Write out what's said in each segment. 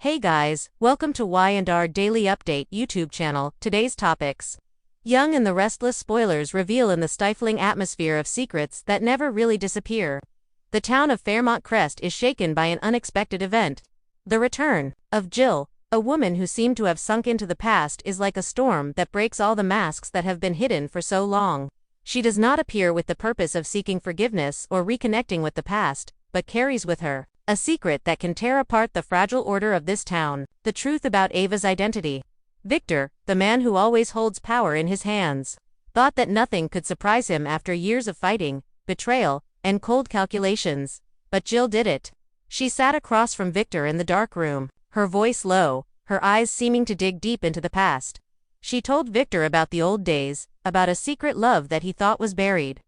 Hey guys, welcome to Y&R Daily Update YouTube channel. Today's topics. Young and the Restless spoilers reveal in the stifling atmosphere of secrets that never really disappear. The town of Fairmont Crest is shaken by an unexpected event. The return of Jill, a woman who seemed to have sunk into the past, is like a storm that breaks all the masks that have been hidden for so long. She does not appear with the purpose of seeking forgiveness or reconnecting with the past, but carries with her a secret that can tear apart the fragile order of this town. The truth about Ava's identity. Victor, the man who always holds power in his hands, thought that nothing could surprise him after years of fighting, betrayal, and cold calculations. But Jill did it. She sat across from Victor in the dark room, her voice low, her eyes seeming to dig deep into the past. She told Victor about the old days, about a secret love that he thought was buried,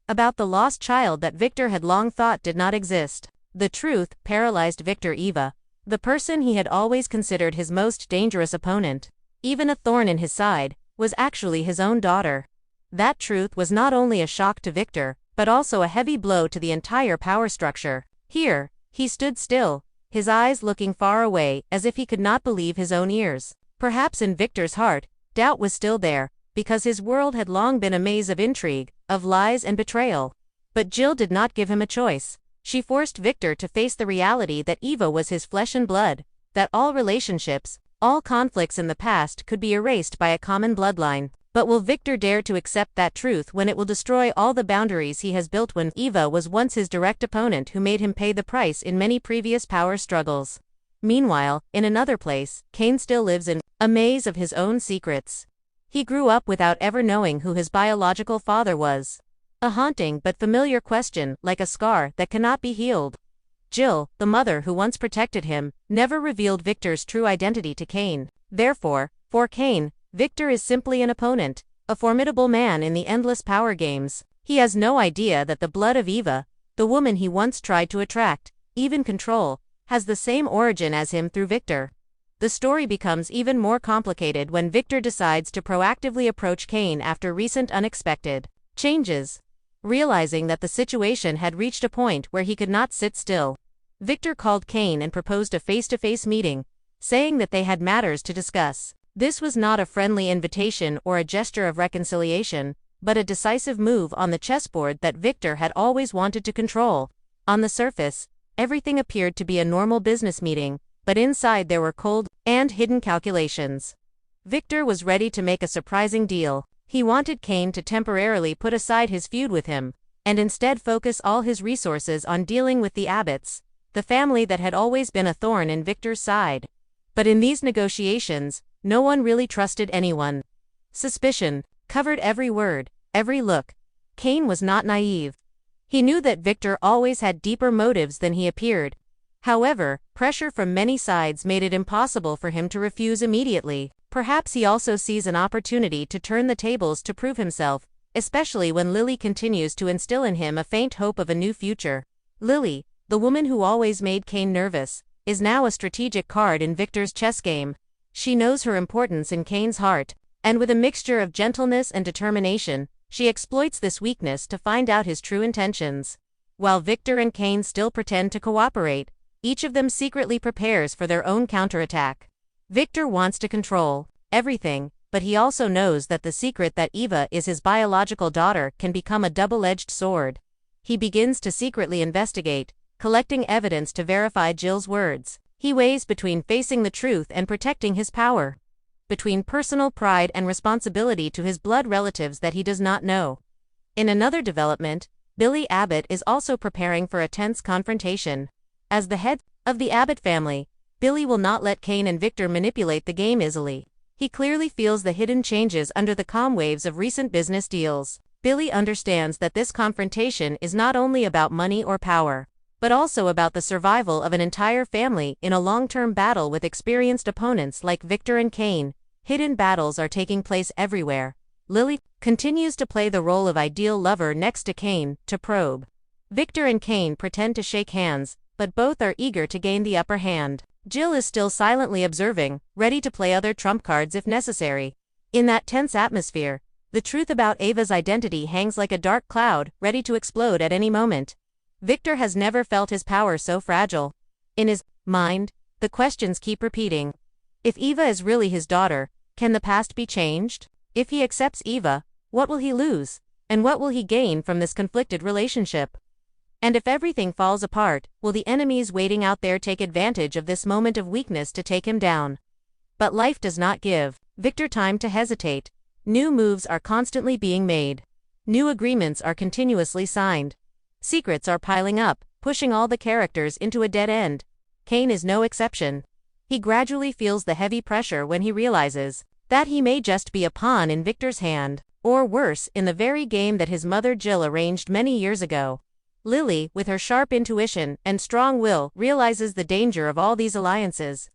about the lost child that Victor had long thought did not exist. The truth paralyzed Victor. Eva, the person he had always considered his most dangerous opponent, even a thorn in his side, was actually his own daughter. That truth was not only a shock to Victor, but also a heavy blow to the entire power structure. Here, he stood still, his eyes looking far away as if he could not believe his own ears. Perhaps in Victor's heart, doubt was still there, because his world had long been a maze of intrigue, of lies and betrayal. But Jill did not give him a choice. She forced Victor to face the reality that Eva was his flesh and blood, that all relationships, all conflicts in the past could be erased by a common bloodline. But will Victor dare to accept that truth when it will destroy all the boundaries he has built? When Eva was once his direct opponent who made him pay the price in many previous power struggles. Meanwhile, in another place, Kane still lives in a maze of his own secrets. He grew up without ever knowing who his biological father was. A haunting but familiar question, like a scar that cannot be healed. Jill, the mother who once protected him, never revealed Victor's true identity to Kane. Therefore, for Kane, Victor is simply an opponent, a formidable man in the endless power games. He has no idea that the blood of Eva, the woman he once tried to attract, even control, has the same origin as him through Victor. The story becomes even more complicated when Victor decides to proactively approach Kane after recent unexpected changes. Realizing that the situation had reached a point where he could not sit still, Victor called Kane and proposed a face-to-face meeting, saying that they had matters to discuss. This was not a friendly invitation or a gesture of reconciliation, but a decisive move on the chessboard that Victor had always wanted to control. On the surface, everything appeared to be a normal business meeting, but inside there were cold and hidden calculations. Victor was ready to make a surprising deal. He wanted Kane to temporarily put aside his feud with him, and instead focus all his resources on dealing with the Abbotts, the family that had always been a thorn in Victor's side. But in these negotiations, no one really trusted anyone. Suspicion covered every word, every look. Kane was not naive. He knew that Victor always had deeper motives than he appeared. However, pressure from many sides made it impossible for him to refuse immediately. Perhaps he also sees an opportunity to turn the tables to prove himself, especially when Lily continues to instill in him a faint hope of a new future. Lily, the woman who always made Kane nervous, is now a strategic card in Victor's chess game. She knows her importance in Kane's heart, and with a mixture of gentleness and determination, she exploits this weakness to find out his true intentions. While Victor and Kane still pretend to cooperate, each of them secretly prepares for their own counterattack. Victor wants to control everything, but he also knows that the secret that Eva is his biological daughter can become a double-edged sword. He begins to secretly investigate, collecting evidence to verify Jill's words. He weighs between facing the truth and protecting his power, between personal pride and responsibility to his blood relatives that he does not know. In another development, Billy Abbott is also preparing for a tense confrontation. As the head of the Abbott family, Billy will not let Kane and Victor manipulate the game easily. He clearly feels the hidden changes under the calm waves of recent business deals. Billy understands that this confrontation is not only about money or power, but also about the survival of an entire family in a long-term battle with experienced opponents like Victor and Kane. Hidden battles are taking place everywhere. Lily continues to play the role of ideal lover next to Kane, to probe. Victor and Kane pretend to shake hands, but both are eager to gain the upper hand. Jill is still silently observing, ready to play other trump cards if necessary. In that tense atmosphere, the truth about Ava's identity hangs like a dark cloud, ready to explode at any moment. Victor has never felt his power so fragile. In his mind, the questions keep repeating. If Eva is really his daughter, can the past be changed? If he accepts Eva, what will he lose? And what will he gain from this conflicted relationship? And if everything falls apart, will the enemies waiting out there take advantage of this moment of weakness to take him down? But life does not give Victor time to hesitate. New moves are constantly being made. New agreements are continuously signed. Secrets are piling up, pushing all the characters into a dead end. Cain is no exception. He gradually feels the heavy pressure when he realizes that he may just be a pawn in Victor's hand, or worse, in the very game that his mother Jill arranged many years ago. Lily, with her sharp intuition and strong will, realizes the danger of all these alliances.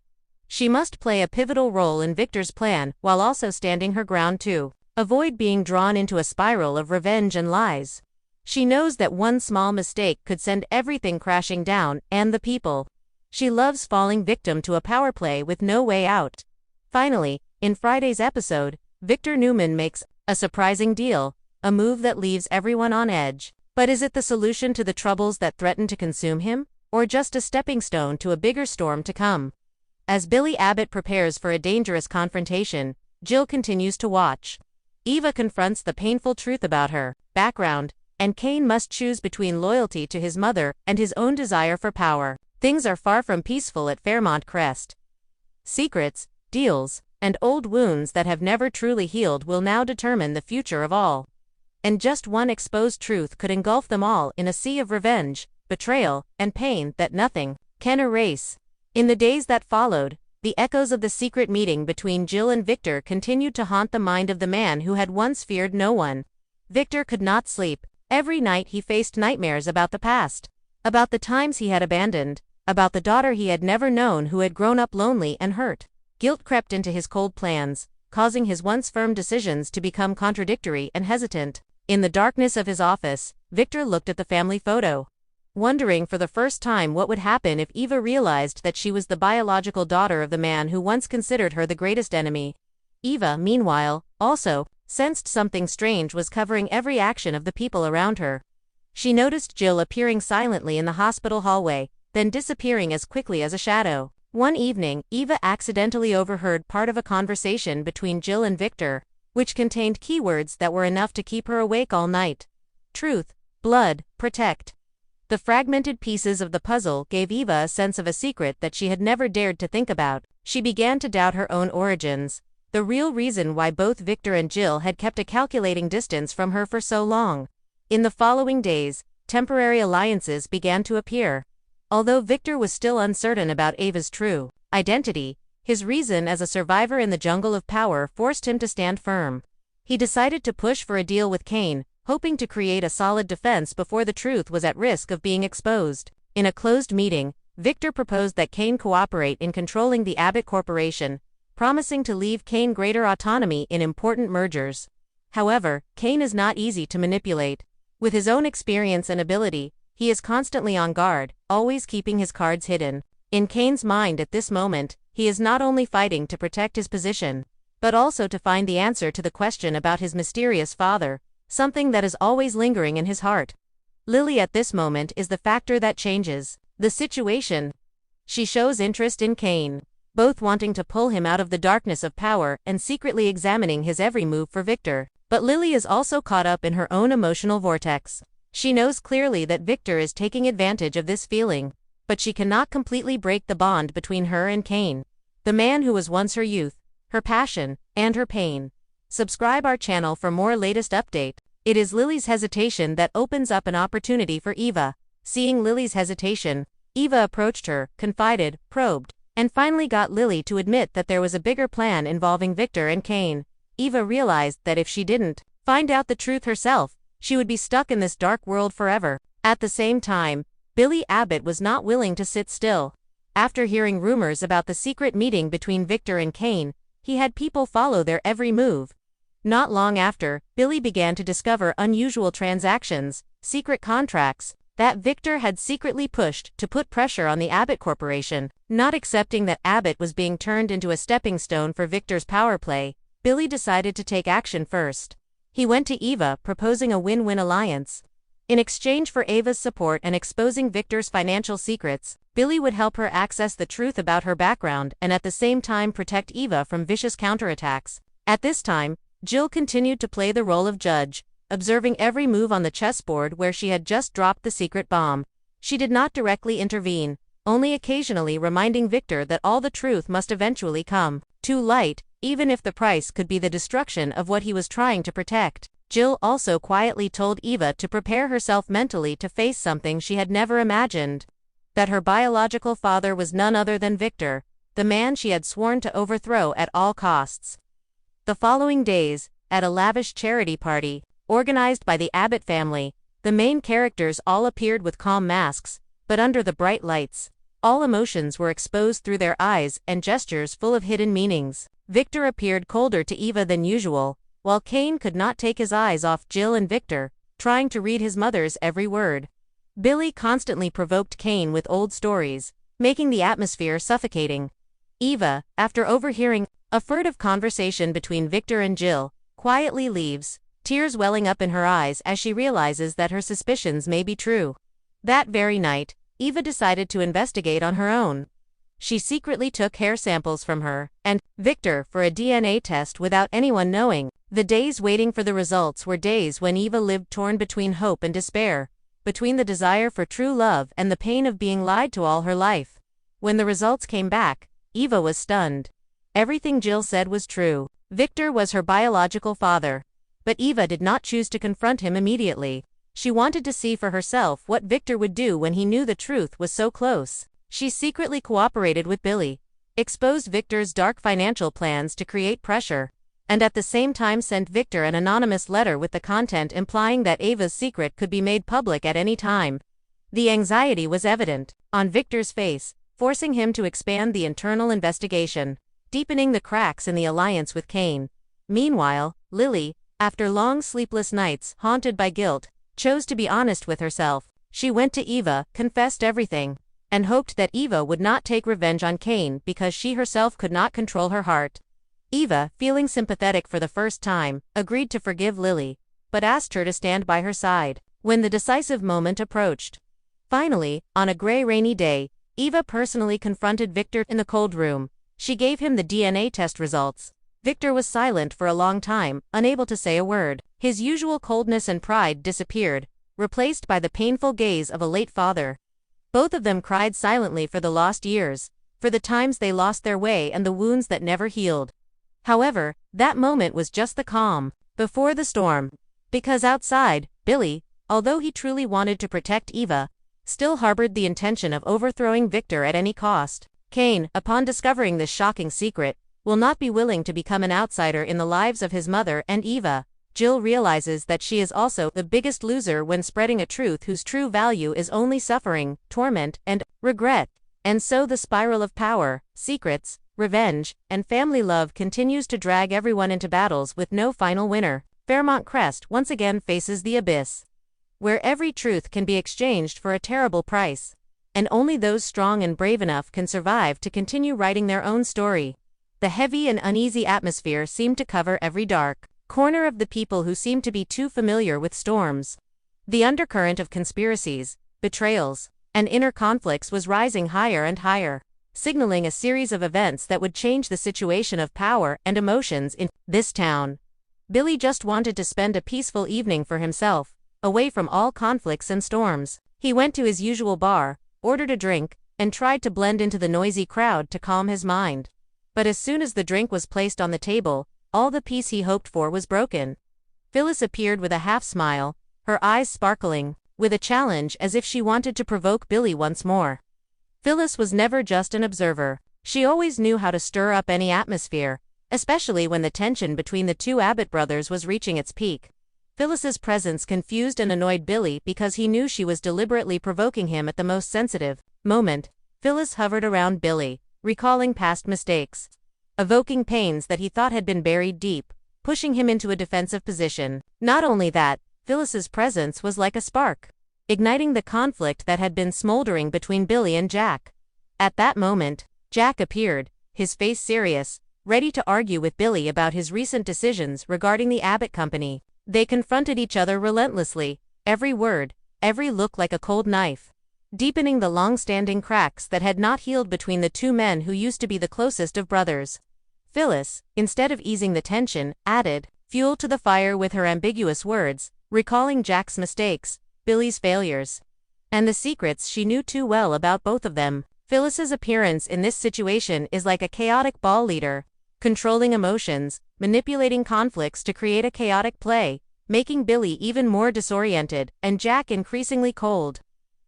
She must play a pivotal role in Victor's plan while also standing her ground to avoid being drawn into a spiral of revenge and lies. She knows that one small mistake could send everything crashing down, and the people. She loves falling victim to a power play with no way out. Finally, in Friday's episode, Victor Newman makes a surprising deal, a move that leaves everyone on edge. But is it the solution to the troubles that threaten to consume him, or just a stepping stone to a bigger storm to come? As Billy Abbott prepares for a dangerous confrontation, Jill continues to watch. Eva confronts the painful truth about her background, and Cain must choose between loyalty to his mother and his own desire for power. Things are far from peaceful at Fairmont Crest. Secrets, deals, and old wounds that have never truly healed will now determine the future of all. And just one exposed truth could engulf them all in a sea of revenge, betrayal, and pain that nothing can erase. In the days that followed, the echoes of the secret meeting between Jill and Victor continued to haunt the mind of the man who had once feared no one. Victor could not sleep. Every night he faced nightmares about the past, about the times he had abandoned, about the daughter he had never known who had grown up lonely and hurt. Guilt crept into his cold plans, causing his once firm decisions to become contradictory and hesitant. In the darkness of his office, Victor looked at the family photo, wondering for the first time what would happen if Eva realized that she was the biological daughter of the man who once considered her the greatest enemy. Eva, meanwhile, also sensed something strange was covering every action of the people around her. She noticed Jill appearing silently in the hospital hallway, then disappearing as quickly as a shadow. One evening, Eva accidentally overheard part of a conversation between Jill and Victor, which contained keywords that were enough to keep her awake all night. Truth, blood, protect. The fragmented pieces of the puzzle gave Eva a sense of a secret that she had never dared to think about. She began to doubt her own origins, the real reason why both Victor and Jill had kept a calculating distance from her for so long. In the following days, temporary alliances began to appear. Although Victor was still uncertain about Eva's true identity, his reason as a survivor in the jungle of power forced him to stand firm. He decided to push for a deal with Cain, hoping to create a solid defense before the truth was at risk of being exposed. In a closed meeting, Victor proposed that Cain cooperate in controlling the Abbott Corporation, promising to leave Cain greater autonomy in important mergers. However, Cain is not easy to manipulate. With his own experience and ability, he is constantly on guard, always keeping his cards hidden. In Cain's mind at this moment, he is not only fighting to protect his position, but also to find the answer to the question about his mysterious father, something that is always lingering in his heart. Lily at this moment is the factor that changes the situation. She shows interest in Cain, both wanting to pull him out of the darkness of power and secretly examining his every move for Victor. But Lily is also caught up in her own emotional vortex. She knows clearly that Victor is taking advantage of this feeling, but she cannot completely break the bond between her and Cain, the man who was once her youth, her passion, and her pain. Subscribe our channel for more latest update. It is Lily's hesitation that opens up an opportunity for Eva. Seeing Lily's hesitation, Eva approached her, confided, probed, and finally got Lily to admit that there was a bigger plan involving Victor and Cain. Eva realized that if she didn't find out the truth herself, she would be stuck in this dark world forever. At the same time, Billy Abbott was not willing to sit still. After hearing rumors about the secret meeting between Victor and Cain, he had people follow their every move. Not long after, Billy began to discover unusual transactions, secret contracts, that Victor had secretly pushed to put pressure on the Abbott Corporation. Not accepting that Abbott was being turned into a stepping stone for Victor's power play, Billy decided to take action first. He went to Eva, proposing a win-win alliance. In exchange for Ava's support and exposing Victor's financial secrets, Billy would help her access the truth about her background and at the same time protect Eva from vicious counterattacks. At this time, Jill continued to play the role of judge, observing every move on the chessboard where she had just dropped the secret bomb. She did not directly intervene, only occasionally reminding Victor that all the truth must eventually come to light, even if the price could be the destruction of what he was trying to protect. Jill also quietly told Eva to prepare herself mentally to face something she had never imagined. That her biological father was none other than Victor, the man she had sworn to overthrow at all costs. The following days, at a lavish charity party, organized by the Abbott family, the main characters all appeared with calm masks, but under the bright lights, all emotions were exposed through their eyes and gestures full of hidden meanings. Victor appeared colder to Eva than usual, while Kane could not take his eyes off Jill and Victor, trying to read his mother's every word. Billy constantly provoked Kane with old stories, making the atmosphere suffocating. Eva, after overhearing a furtive conversation between Victor and Jill, quietly leaves, tears welling up in her eyes as she realizes that her suspicions may be true. That very night, Eva decided to investigate on her own. She secretly took hair samples from her and Victor for a DNA test without anyone knowing. The days waiting for the results were days when Eva lived torn between hope and despair, between the desire for true love and the pain of being lied to all her life. When the results came back, Eva was stunned. Everything Jill said was true. Victor was her biological father. But Eva did not choose to confront him immediately. She wanted to see for herself what Victor would do when he knew the truth was so close. She secretly cooperated with Billy, exposed Victor's dark financial plans to create pressure, and at the same time sent Victor an anonymous letter with the content implying that Ava's secret could be made public at any time. The anxiety was evident on Victor's face, forcing him to expand the internal investigation, deepening the cracks in the alliance with Kane. Meanwhile, Lily, after long sleepless nights haunted by guilt, chose to be honest with herself. She went to Eva, confessed everything, and hoped that Eva would not take revenge on Kane because she herself could not control her heart. Eva, feeling sympathetic for the first time, agreed to forgive Lily, but asked her to stand by her side when the decisive moment approached. Finally, on a gray rainy day, Eva personally confronted Victor in the cold room. She gave him the DNA test results. Victor was silent for a long time, unable to say a word. His usual coldness and pride disappeared, replaced by the painful gaze of a late father. Both of them cried silently for the lost years, for the times they lost their way and the wounds that never healed. However, that moment was just the calm before the storm, because outside, Billy, although he truly wanted to protect Eva, still harbored the intention of overthrowing Victor at any cost. Kane, upon discovering this shocking secret, will not be willing to become an outsider in the lives of his mother and Eva. Jill realizes that she is also the biggest loser when spreading a truth whose true value is only suffering, torment, and regret. And so the spiral of power, secrets, revenge, and family love continues to drag everyone into battles with no final winner. Fairmont Crest once again faces the abyss, where every truth can be exchanged for a terrible price, and only those strong and brave enough can survive to continue writing their own story. The heavy and uneasy atmosphere seemed to cover every dark corner of the people who seemed to be too familiar with storms. The undercurrent of conspiracies, betrayals, and inner conflicts was rising higher and higher, signaling a series of events that would change the situation of power and emotions in this town. Billy just wanted to spend a peaceful evening for himself, away from all conflicts and storms. He went to his usual bar, ordered a drink, and tried to blend into the noisy crowd to calm his mind. But as soon as the drink was placed on the table, all the peace he hoped for was broken. Phyllis appeared with a half-smile, her eyes sparkling, with a challenge as if she wanted to provoke Billy once more. Phyllis was never just an observer. She always knew how to stir up any atmosphere, especially when the tension between the two Abbott brothers was reaching its peak. Phyllis's presence confused and annoyed Billy because he knew she was deliberately provoking him at the most sensitive moment. Phyllis hovered around Billy, recalling past mistakes, evoking pains that he thought had been buried deep, pushing him into a defensive position. Not only that, Phyllis's presence was like a spark, igniting the conflict that had been smoldering between Billy and Jack. At that moment, Jack appeared, his face serious, ready to argue with Billy about his recent decisions regarding the Abbott company. They confronted each other relentlessly, every word, every look like a cold knife, deepening the long-standing cracks that had not healed between the two men who used to be the closest of brothers. Phyllis, instead of easing the tension, added fuel to the fire with her ambiguous words, recalling Jack's mistakes, Billy's failures, and the secrets she knew too well about both of them. Phyllis's appearance in this situation is like a chaotic ball leader, controlling emotions, manipulating conflicts to create a chaotic play, making Billy even more disoriented and Jack increasingly cold.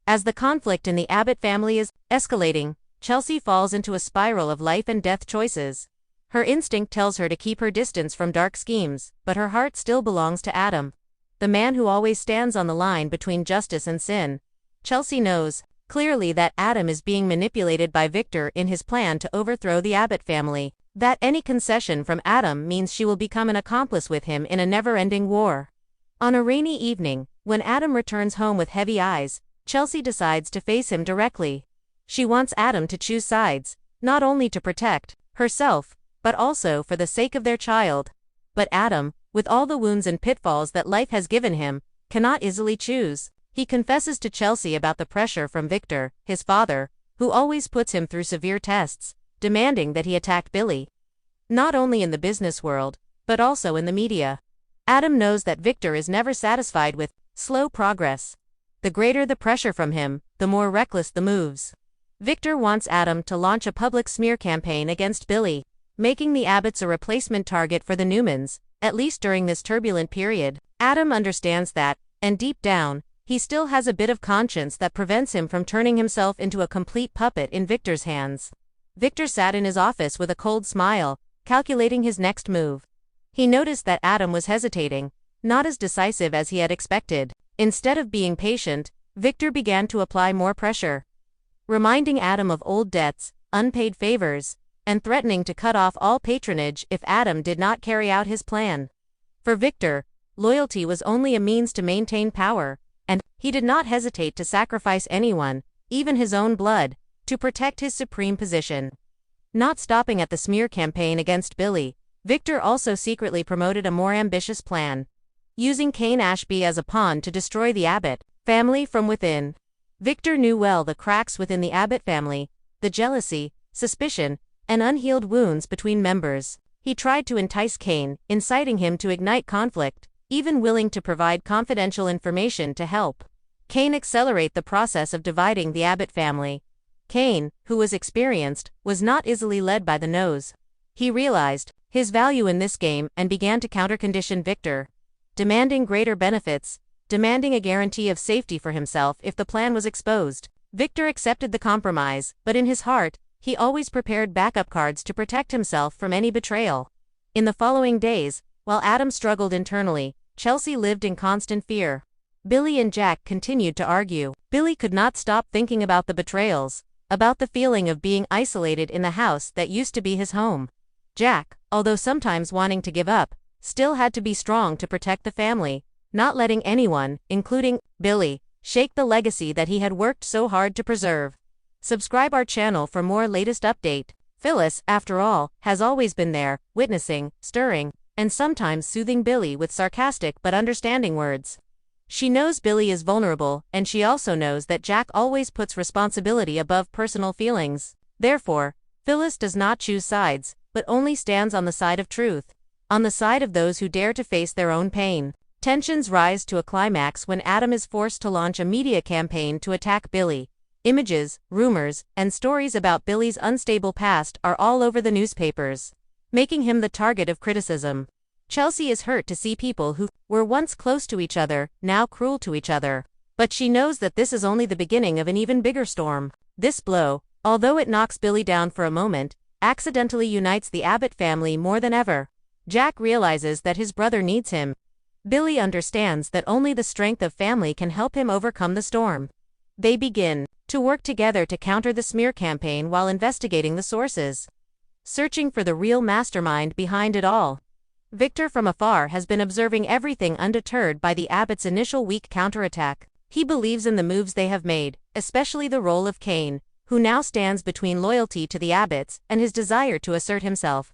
As the conflict in the Abbott family is escalating, Chelsea falls into a spiral of life and death choices. Her instinct tells her to keep her distance from dark schemes, but her heart still belongs to Adam, the man who always stands on the line between justice and sin. Chelsea knows clearly that Adam is being manipulated by Victor in his plan to overthrow the Abbott family, that any concession from Adam means she will become an accomplice with him in a never-ending war. On a rainy evening, when Adam returns home with heavy eyes, Chelsea decides to face him directly. She wants Adam to choose sides, not only to protect herself, but also for the sake of their child. But Adam, with all the wounds and pitfalls that life has given him, cannot easily choose. He confesses to Chelsea about the pressure from Victor, his father, who always puts him through severe tests, demanding that he attack Billy. Not only in the business world, but also in the media. Adam knows that Victor is never satisfied with slow progress. The greater the pressure from him, the more reckless the moves. Victor wants Adam to launch a public smear campaign against Billy, making the Abbotts a replacement target for the Newmans, at least during this turbulent period. Adam understands that, and deep down, he still has a bit of conscience that prevents him from turning himself into a complete puppet in Victor's hands. Victor sat in his office with a cold smile, calculating his next move. He noticed that Adam was hesitating, not as decisive as he had expected. Instead of being patient, Victor began to apply more pressure, reminding Adam of old debts, unpaid favors, and threatening to cut off all patronage if Adam did not carry out his plan. For Victor, loyalty was only a means to maintain power, and he did not hesitate to sacrifice anyone, even his own blood, to protect his supreme position. Not stopping at the smear campaign against Billy, Victor also secretly promoted a more ambitious plan, using Cain Ashby as a pawn to destroy the Abbott family from within. Victor knew well the cracks within the Abbott family, the jealousy, suspicion, and unhealed wounds between members. He tried to entice Cain, inciting him to ignite conflict, even willing to provide confidential information to help Cain accelerate the process of dividing the Abbott family. Cain, who was experienced, was not easily led by the nose. He realized his value in this game and began to countercondition Victor, demanding greater benefits, demanding a guarantee of safety for himself if the plan was exposed. Victor accepted the compromise, but in his heart, he always prepared backup cards to protect himself from any betrayal. In the following days, while Adam struggled internally, Chelsea lived in constant fear. Billy and Jack continued to argue. Billy could not stop thinking about the betrayals, about the feeling of being isolated in the house that used to be his home. Jack, although sometimes wanting to give up, still had to be strong to protect the family, not letting anyone, including Billy, shake the legacy that he had worked so hard to preserve. Subscribe our channel for more latest update. Phyllis, after all, has always been there, witnessing, stirring, and sometimes soothing Billy with sarcastic but understanding words. She knows Billy is vulnerable, and she also knows that Jack always puts responsibility above personal feelings. Therefore, Phyllis does not choose sides, but only stands on the side of truth, on the side of those who dare to face their own pain. Tensions rise to a climax when Adam is forced to launch a media campaign to attack Billy. Images, rumors, and stories about Billy's unstable past are all over the newspapers, making him the target of criticism. Chelsea is hurt to see people who were once close to each other, now cruel to each other. But she knows that this is only the beginning of an even bigger storm. This blow, although it knocks Billy down for a moment, accidentally unites the Abbott family more than ever. Jack realizes that his brother needs him. Billy understands that only the strength of family can help him overcome the storm. They begin to work together to counter the smear campaign while investigating the sources, searching for the real mastermind behind it all. Victor from afar has been observing everything undeterred by the Abbotts' initial weak counterattack. He believes in the moves they have made, especially the role of Cain, who now stands between loyalty to the Abbotts and his desire to assert himself.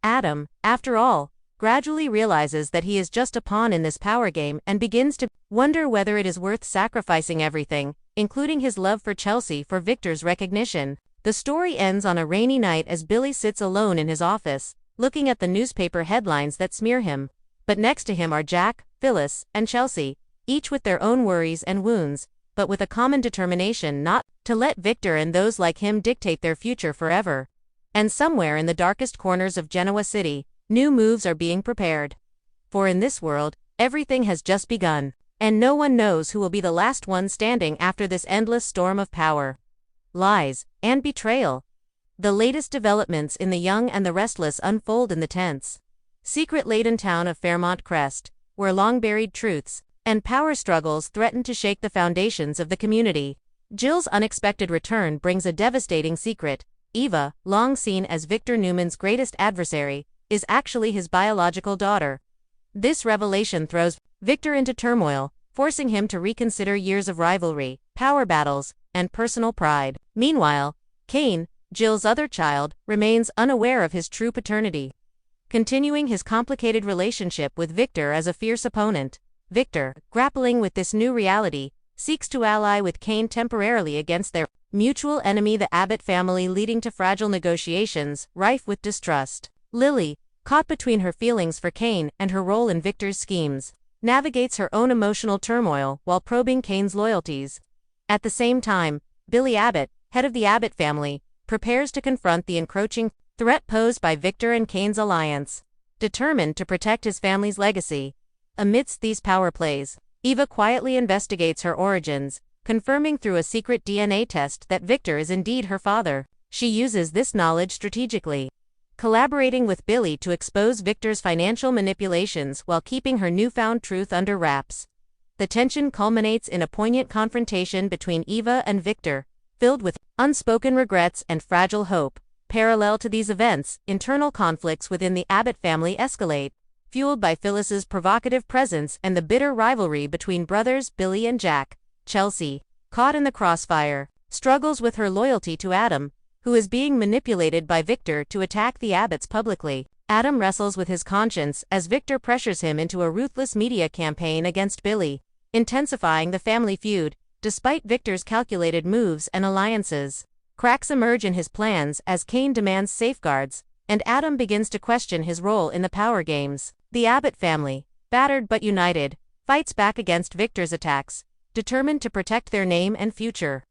Adam, after all, gradually realizes that he is just a pawn in this power game and begins to wonder whether it is worth sacrificing everything, including his love for Chelsea, for Victor's recognition. The story ends on a rainy night as Billy sits alone in his office, looking at the newspaper headlines that smear him. But next to him are Jack, Phyllis, and Chelsea, each with their own worries and wounds, but with a common determination not to let Victor and those like him dictate their future forever. And somewhere in the darkest corners of Genoa City, new moves are being prepared. For in this world, everything has just begun, and no one knows who will be the last one standing after this endless storm of power, lies, and betrayal. The latest developments in The Young and the Restless unfold in the tense, secret-laden town of Fairmont Crest, where long-buried truths and power struggles threaten to shake the foundations of the community. Jill's unexpected return brings a devastating secret. Eva, long seen as Victor Newman's greatest adversary, is actually his biological daughter. This revelation throws Victor into turmoil, forcing him to reconsider years of rivalry, power battles, and personal pride. Meanwhile, Kane, Jill's other child, remains unaware of his true paternity, continuing his complicated relationship with Victor as a fierce opponent. Victor, grappling with this new reality, seeks to ally with Kane temporarily against their mutual enemy, the Abbott family, leading to fragile negotiations rife with distrust. Lily, caught between her feelings for Kane and her role in Victor's schemes, navigates her own emotional turmoil while probing Kane's loyalties. At the same time, Billy Abbott, head of the Abbott family, prepares to confront the encroaching threat posed by Victor and Kane's alliance, determined to protect his family's legacy. Amidst these power plays, Eva quietly investigates her origins, confirming through a secret DNA test that Victor is indeed her father. She uses this knowledge strategically, collaborating with Billy to expose Victor's financial manipulations while keeping her newfound truth under wraps. The tension culminates in a poignant confrontation between Eva and Victor, filled with unspoken regrets and fragile hope. Parallel to these events, internal conflicts within the Abbott family escalate, fueled by Phyllis's provocative presence and the bitter rivalry between brothers Billy and Jack. Chelsea, caught in the crossfire, struggles with her loyalty to Adam, who is being manipulated by Victor to attack the Abbotts publicly. Adam wrestles with his conscience as Victor pressures him into a ruthless media campaign against Billy, intensifying the family feud. Despite Victor's calculated moves and alliances, cracks emerge in his plans as Kane demands safeguards, and Adam begins to question his role in the power games. The Abbott family, battered but united, fights back against Victor's attacks, determined to protect their name and future.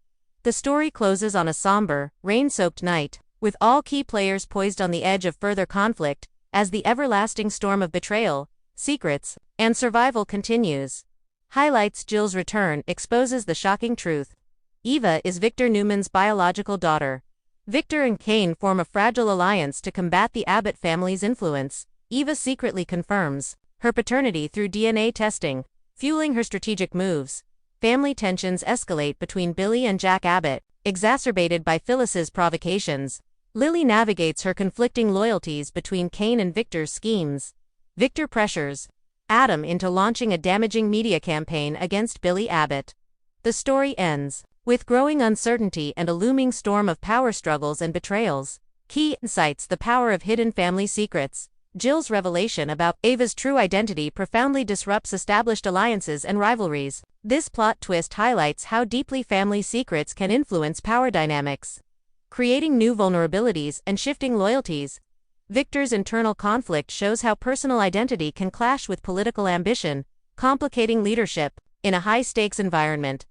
The story closes on a somber, rain-soaked night, with all key players poised on the edge of further conflict, as the everlasting storm of betrayal, secrets, and survival continues. Highlights: Jill's return exposes the shocking truth. Eva is Victor Newman's biological daughter. Victor and Kane form a fragile alliance to combat the Abbott family's influence. Eva secretly confirms her paternity through DNA testing, fueling her strategic moves. Family tensions escalate between Billy and Jack Abbott, exacerbated by Phyllis's provocations. Lily navigates her conflicting loyalties between Kane and Victor's schemes. Victor pressures Adam into launching a damaging media campaign against Billy Abbott. The story ends with growing uncertainty and a looming storm of power struggles and betrayals. Key insights: the power of hidden family secrets. Jill's revelation about Eva's true identity profoundly disrupts established alliances and rivalries. This plot twist highlights how deeply family secrets can influence power dynamics, creating new vulnerabilities and shifting loyalties. Victor's internal conflict shows how personal identity can clash with political ambition, complicating leadership. In a high-stakes environment,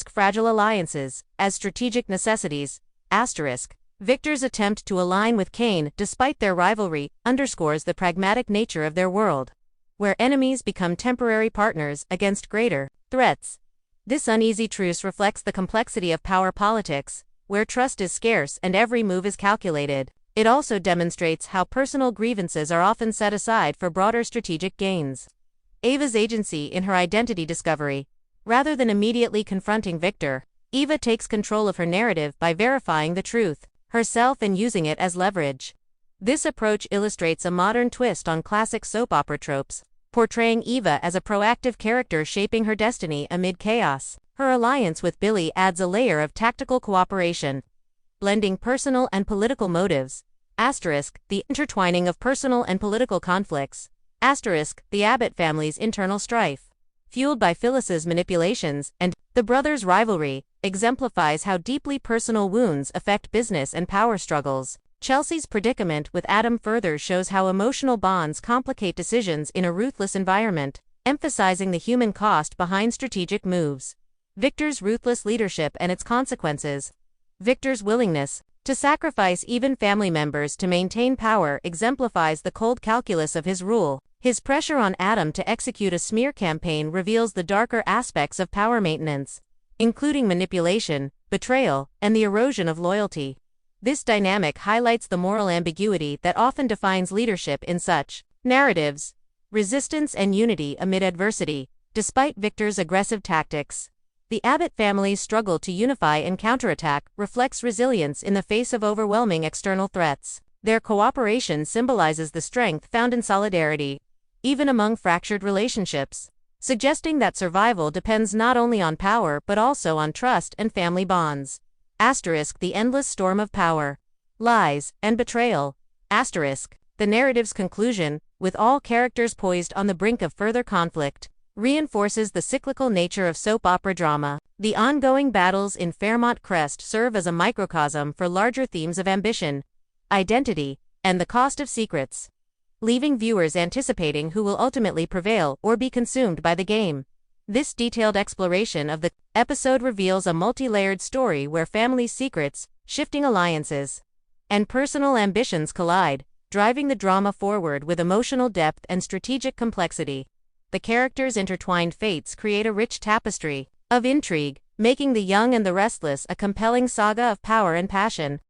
fragile alliances as strategic necessities. Victor's attempt to align with Kane despite their rivalry underscores the pragmatic nature of their world, where enemies become temporary partners against greater threats. This uneasy truce reflects the complexity of power politics, where trust is scarce and every move is calculated. It also demonstrates how personal grievances are often set aside for broader strategic gains. Eva's agency in her identity discovery. Rather than immediately confronting Victor, Eva takes control of her narrative by verifying the truth herself and using it as leverage. This approach illustrates a modern twist on classic soap opera tropes, portraying Eva as a proactive character shaping her destiny amid chaos. Her alliance with Billy adds a layer of tactical cooperation, blending personal and political motives. Asterisk, the intertwining of personal and political conflicts. Asterisk, the Abbott family's internal strife, fueled by Phyllis's manipulations, and the brothers' rivalry, exemplifies how deeply personal wounds affect business and power struggles. Chelsea's predicament with Adam further shows how emotional bonds complicate decisions in a ruthless environment, emphasizing the human cost behind strategic moves. Victor's ruthless leadership and its consequences. Victor's willingness to sacrifice even family members to maintain power exemplifies the cold calculus of his rule. His pressure on Adam to execute a smear campaign reveals the darker aspects of power maintenance, including manipulation, betrayal, and the erosion of loyalty. This dynamic highlights the moral ambiguity that often defines leadership in such narratives. Resistance and unity amid adversity. Despite Victor's aggressive tactics, the Abbott family's struggle to unify and counterattack reflects resilience in the face of overwhelming external threats. Their cooperation symbolizes the strength found in solidarity, even among fractured relationships, suggesting that survival depends not only on power but also on trust and family bonds. Asterisk, the endless storm of power, lies, and betrayal. Asterisk, the narrative's conclusion, with all characters poised on the brink of further conflict, reinforces the cyclical nature of soap opera drama. The ongoing battles in Fairmont Crest serve as a microcosm for larger themes of ambition, identity, and the cost of secrets, leaving viewers anticipating who will ultimately prevail or be consumed by the game. This detailed exploration of the episode reveals a multi-layered story where family secrets, shifting alliances, and personal ambitions collide, driving the drama forward with emotional depth and strategic complexity. The characters' intertwined fates create a rich tapestry of intrigue, making The Young and the Restless a compelling saga of power and passion.